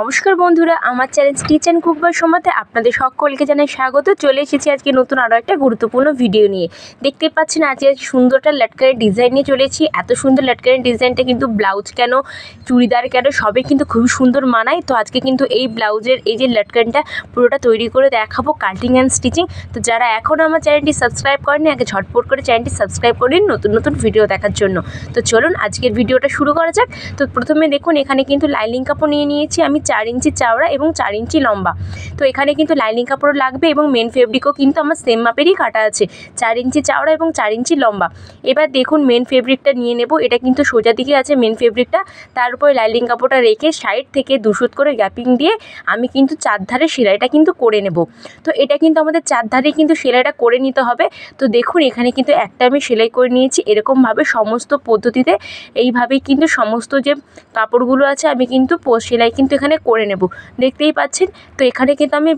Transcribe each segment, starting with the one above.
নমস্কার বন্ধুরা, আমার channel stitch and cook by সোমাতে আপনাদের সকলকে জানাই স্বাগত। চলে এসেছি আজকে নতুন আরও একটা গুরুত্বপূর্ণ ভিডিও নিয়ে। দেখতে পাচ্ছেন আজকে সুন্দর একটা লটকানের ডিজাইন নিয়ে চলেছি। এত সুন্দর লটকানের ডিজাইনটা কিন্তু ব্লাউজ কেন, চুড়িদার কেন, সবে কিন্তু খুবই সুন্দর মানায়। তো আজকে কিন্তু এই ব্লাউজের এই যে লটকানটা পুরোটা তৈরি করে দেখাবো, কাটিং অ্যান্ড স্টিচিং। তো যারা এখনও আমার চ্যানেলটি সাবস্ক্রাইব করেনি, আগে ঝটপট করে চ্যানেলটি সাবস্ক্রাইব করে নিন নতুন নতুন ভিডিও দেখার জন্য। তো চলুন আজকের ভিডিওটা শুরু করা যাক। তো প্রথমে দেখুন এখানে কিন্তু লাইনিং কাপড় নিয়ে নিয়েছি আমি 4 ইঞ্চি চওড়া এবং 4 ইঞ্চি লম্বা। তো এখানে কিন্তু লাইনিং কাপড় লাগবে এবং মেন ফেব্রিকও কিন্তু আমার সেম মাপেরই কাটা আছে, 4 ইঞ্চি চওড়া এবং 4 ইঞ্চি লম্বা। এবার দেখুন মেন ফেব্রিকটা নিয়ে নেব। এটা কিন্তু সোজা দিকে আছে মেন ফেব্রিকটা, তার উপরে লাইনিং কাপড়টা রেখে সাইড থেকে 2 সুত করে গ্যাপিং দিয়ে আমি কিন্তু 4 ধারে সেলাইটা কিন্তু করে নেব। তো এটা কিন্তু আমাদের 4 ধারে কিন্তু সেলাইটা করে নিতে হবে। তো দেখুন এখানে কিন্তু একটা আমি সেলাই করে নিয়েছি। এরকমভাবে সমস্ত পদ্ধতিতে এইভাবেই কিন্তু সমস্ত যে কাপড়গুলো আছে আমি কিন্তু সেলাই কিন্তু এখানে করে নেব। দেখতেই পাচ্ছেন। তো এখানে কিন্তু আমি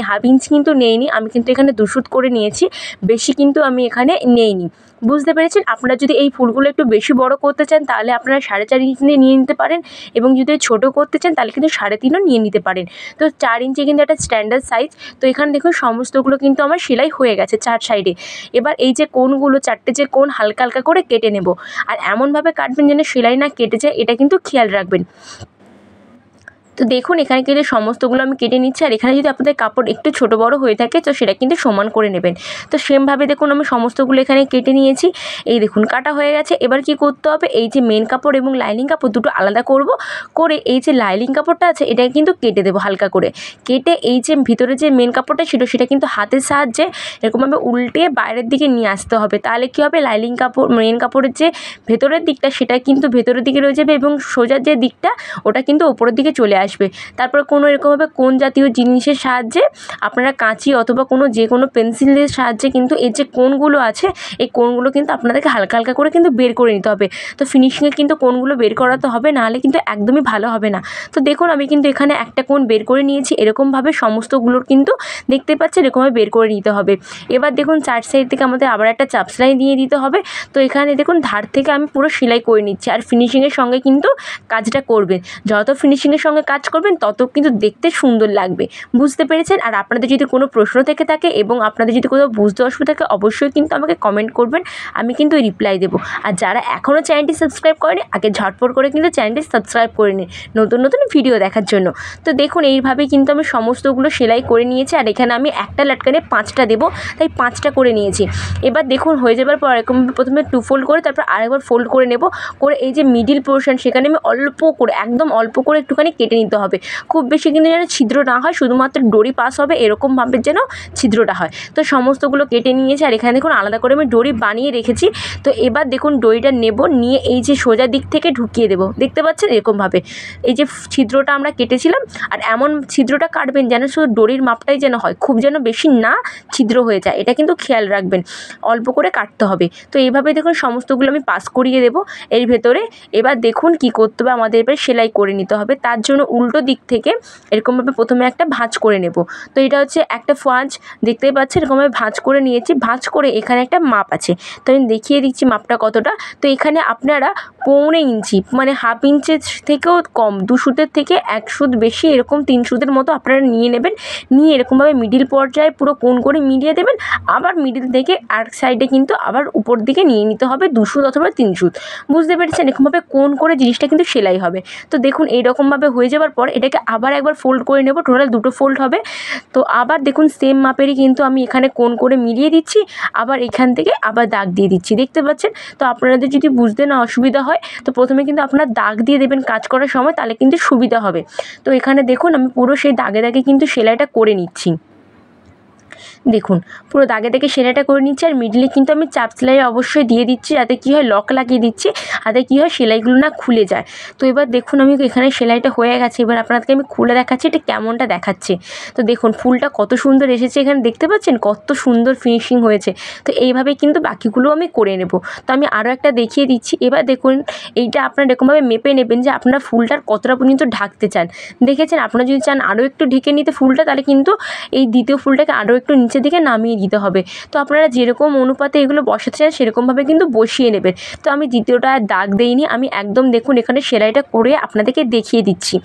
হাফ ইঞ্চি কিন্তু নেইনি, আমি কিন্তু এখানে 2 সুত করে নিয়েছি, বেশি কিন্তু আমি এখানে নেইনি। বুঝতে পেরেছেন? আপনারা যদি এই ফুলগুলো একটু বেশি বড় করতে চান তাহলে আপনারা 4.5 ইঞ্চি নিয়ে নিতে পারেন, এবং যদি ছোটো করতে চান তাহলে কিন্তু 3.5ও নিয়ে নিতে পারেন। তো 4 ইঞ্চি কিন্তু একটা স্ট্যান্ডার্ড সাইজ। তো এখানে দেখুন সমস্তগুলো কিন্তু আমার সেলাই হয়ে গেছে 4 সাইডে। এবার এই যে কোণগুলো, 4টে যে কোণ হালকা হালকা করে কেটে নেব। আর এমনভাবে কাটবেন যেন সেলাই না কেটে যায়, এটা কিন্তু খেয়াল রাখবেন। তো দেখুন এখানে কিন্তু সমস্তগুলো আমি কেটে নিচ্ছি। আর এখানে যদি আপনাদের কাপড় একটু ছোটো বড়ো হয়ে থাকে তো সেটা কিন্তু সমান করে নেবেন। তো সেমভাবে দেখুন আমি সমস্তগুলো এখানে কেটে নিয়েছি। এই দেখুন কাটা হয়ে গেছে। এবার কি করতে হবে, এই যে মেন কাপড় এবং লাইনিং কাপড় দুটো আলাদা করব, করে এই যে লাইনিং কাপড়টা আছে এটা কিন্তু কেটে দেবো হালকা করে। কেটে এই যে ভিতরে যে মেন কাপড়টা ছিল সেটা কিন্তু হাতের সাহায্যে এরকমভাবে উল্টে বাইরের দিকে নিয়ে আসতে হবে। তাহলে কী হবে, লাইনিং কাপড় মেন কাপড়ের যে ভেতরের দিকটা সেটা কিন্তু ভেতরের দিকে রয়ে যাবে এবং সোজার যে দিকটা ওটা কিন্তু ওপরের দিকে চলে আসবে। তারপর কোনো এরকমভাবে কোণ জাতীয় জিনিসের সাহায্যে আপনারা কাঁচি অথবা যে কোনো পেন্সিলের সাহায্যে কিন্তু এর যে কোণগুলো আছে এই কোণগুলো কিন্তু আপনাদেরকে হালকা হালকা করে কিন্তু বের করে নিতে হবে। তো ফিনিশিংয়ে কিন্তু কোণগুলো বের করাতে হবে, নাহলে কিন্তু একদমই ভালো হবে না। তো দেখুন আমি কিন্তু এখানে একটা কোণ বের করে নিয়েছি। এরকমভাবে সমস্তগুলোর কিন্তু দেখতে পাচ্ছেন এরকমভাবে বের করে নিতে হবে। এবার দেখুন 4 সাইড থেকে আমাদের আবার একটা চাপ সেলাই দিয়ে দিতে হবে। তো এখানে দেখুন ধার থেকে আমি পুরো সেলাই করে নিচ্ছি। আর ফিনিশিংয়ের সঙ্গে কিন্তু কাজটা করবেন, যত ফিনিশিংয়ের সঙ্গে কাজ করবেন তত কিন্তু দেখতে সুন্দর লাগবে। বুঝতে পেরেছেন? আর আপনাদের যদি কোনো প্রশ্ন থেকে থাকে এবং আপনাদের যদি কোথাও বুঝতে অসুবিধা থাকে অবশ্যই কিন্তু আমাকে কমেন্ট করবেন, আমি কিন্তু রিপ্লাই দেবো। আর যারা এখনও চ্যানেলটি সাবস্ক্রাইব করেনি আগে ঝটপট করে কিন্তু চ্যানেলটি সাবস্ক্রাইব করে নিন নতুন নতুন ভিডিও দেখার জন্য। তো দেখুন এইভাবেই কিন্তু আমি সমস্তগুলো সেলাই করে নিয়েছি। আর এখানে আমি একটা লটকানে 5টা দেবো, তাই 5টা করে নিয়েছি। এবার দেখুন হয়ে যাবার পর এরকম প্রথমে 2 ফোল্ড করে তারপর আরেকবার ফোল্ড করে নেব। করে এই যে মিডিল পোর্শন সেখানে আমি অল্প করে, একদম অল্প করে একটুখানি কেটে নিতে হবে। খুব বেশি কিন্তু যেন ছিদ্র না হয়, শুধুমাত্র ডরি পাস হবে এরকমভাবে যেন ছিদ্রটা হয়। তো সমস্তগুলো কেটে নিয়েছি। আর এখানে দেখুন আলাদা করে আমি ডরি বানিয়ে রেখেছি। তো এবার দেখুন ডরিটা নেব, নিয়ে এই যে সোজা দিক থেকে ঢুকিয়ে দেবো। দেখতে পাচ্ছেন এরকমভাবে এই যে ছিদ্রটা আমরা কেটেছিলাম। আর এমন ছিদ্রটা কাটবেন যেন শুধু ডরির মাপটাই যেন হয়, খুব যেন বেশি না ছিদ্র হয়ে যায়, এটা কিন্তু খেয়াল রাখবেন। অল্প করে কাটতে হবে। তো এইভাবে দেখুন সমস্তগুলো আমি পাস করিয়ে দেবো এর ভেতরে। এবার দেখুন কি করতে হবে, আমাদের এবার সেলাই করে নিতে হবে। তার জন্য উল্টো দিক থেকে এরকমভাবে প্রথমে একটা ভাঁজ করে নেব। তো এটা হচ্ছে একটা ভাঁজ, দেখতেই পাচ্ছেন এরকমভাবে ভাঁজ করে নিয়েছি। ভাঁজ করে এখানে একটা মাপ আছে, তো আমি দেখিয়ে দিচ্ছি মাপটা কতটা। তো এখানে আপনারা 1.25 ইঞ্চি মানে হাফ ইঞ্চের থেকেও কম, 2 সুতের থেকে 1 সুত বেশি, এরকম 3 সুতের মতো আপনারা নিয়ে নেবেন। নিয়ে এরকমভাবে মিডিল পর্যায়ে পুরো কোণ করে মিলিয়ে দেবেন। আবার মিডিল থেকে আর সাইডে কিন্তু আবার উপর দিকে নিয়ে নিতে হবে 2 সুত অথবা 3 সুত। বুঝতে পেরেছেন? এরকমভাবে কোণ করে জিনিসটা কিন্তু সেলাই হবে। তো দেখুন এইরকমভাবে হয়ে যাওয়ার পর এটাকে আবার একবার ফোল্ড করে নেব, টোটাল 2টো ফোল্ড হবে। তো আবার দেখুন সেম মাপেরই কিন্তু আমি এখানে কোণ করে মিলিয়ে দিচ্ছি, আবার এখান থেকে আবার দাগ দিয়ে দিচ্ছি। দেখতে পাচ্ছেন? তো আপনাদের যদি বুঝতে না অসুবিধা হয় তো প্রথমে কিন্তু আপনারা দাগ দিয়ে দেবেন কাজ করার সময়, তাহলে কিন্তু সুবিধা হবে। তো এখানে দেখুন আমি পুরো সেই দাগে দাগে কিন্তু সেলাইটা করে নিচ্ছি। দেখুন পুরো দাগে দাগে সেলাইটা করে নিচ্ছি। আর মিডলে কিন্তু আমি চাপ সেলাই অবশ্যই দিয়ে দিচ্ছি, যাতে কী হয় লক লাগিয়ে দিচ্ছি, যাতে কী হয় সেলাইগুলো না খুলে যায়। তো এবার দেখুন আমি এখানে সেলাইটা হয়ে গেছে। এবার আপনাদেরকে আমি খুলে দেখাচ্ছি এটা কেমনটা দেখাচ্ছে। তো দেখুন ফুলটা কত সুন্দর এসেছে, এখানে দেখতে পাচ্ছেন কত সুন্দর ফিনিশিং হয়েছে। তো এইভাবেই কিন্তু বাকিগুলো আমি করে নেব। তো আমি আরও একটা দেখিয়ে দিচ্ছি। এবার দেখুন এইটা আপনারা এরকমভাবে মেপে নেবেন যে আপনারা ফুলটার কতটা পর্যন্ত ঢাকতে চান। দেখেছেন? আপনারা যদি চান আরও একটু ঢেকে নিতে ফুলটা, তাহলে কিন্তু এই দ্বিতীয় ফুলটাকে আরও একটু নিচের দিকে নামিয়ে দিতে হবে। তো আপনারা যেরকম অনুপাতে এগুলো বসাতে চান সেরকমভাবে কিন্তু বসিয়ে নেবেন। তো আমি দ্বিতীয়টা আর দাগ দেইনি, আমি একদম দেখুন এখানে সেলাইটা করে আপনাদেরকে দেখিয়ে দিচ্ছি।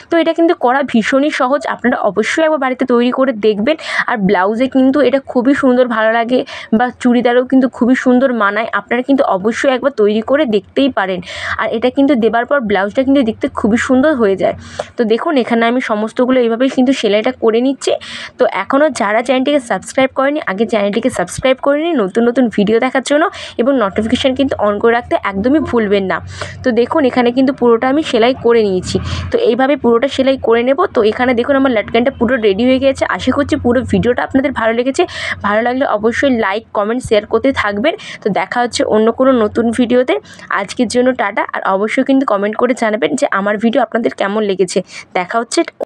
তো এটা কিন্তু করা ভীষণই সহজ, আপনারা অবশ্যই একবার বাড়িতে তৈরি করে দেখবেন। আর ব্লাউজে কিন্তু এটা খুবই সুন্দর ভালো লাগে, বা চুড়িদারেও কিন্তু খুবই সুন্দর মানায়। আপনারা কিন্তু অবশ্যই একবার তৈরি করে দেখতেই পারেন। আর এটা কিন্তু দেবার পর ব্লাউজটা কিন্তু দেখতে খুবই সুন্দর হয়ে যায়। তো দেখুন এখানে আমি সমস্তগুলো এইভাবেই কিন্তু সেলাইটা করে নিচ্ছি। তো এখনও যারা চ্যানেলটিকে সাবস্ক্রাইব করেনি, আগে চ্যানেলটিকে সাবস্ক্রাইব করে নিন নতুন নতুন ভিডিও দেখার জন্য, এবং নোটিফিকেশান কিন্তু অন করে রাখতে একদমই ভুলবেন না। তো দেখুন এখানে কিন্তু পুরোটা আমি সেলাই করে নিয়েছি। তো এইভাবে পুরোটা সেলাই করে নেব। তো এখানে দেখুন আমার লাটকানটা পুরো রেডি হয়ে গেছে। আশা করছি পুরো ভিডিওটা আপনাদের ভালো লেগেছে। ভালো লাগলে অবশ্যই লাইক কমেন্ট শেয়ার করতে থাকবেন। তো দেখা হচ্ছে অন্য কোনো নতুন ভিডিওতে। আজকের জন্য টাটা। আর অবশ্যই কিন্তু কমেন্ট করে জানাবেন যে আমার ভিডিও আপনাদের কেমন লেগেছে। দেখা হচ্ছে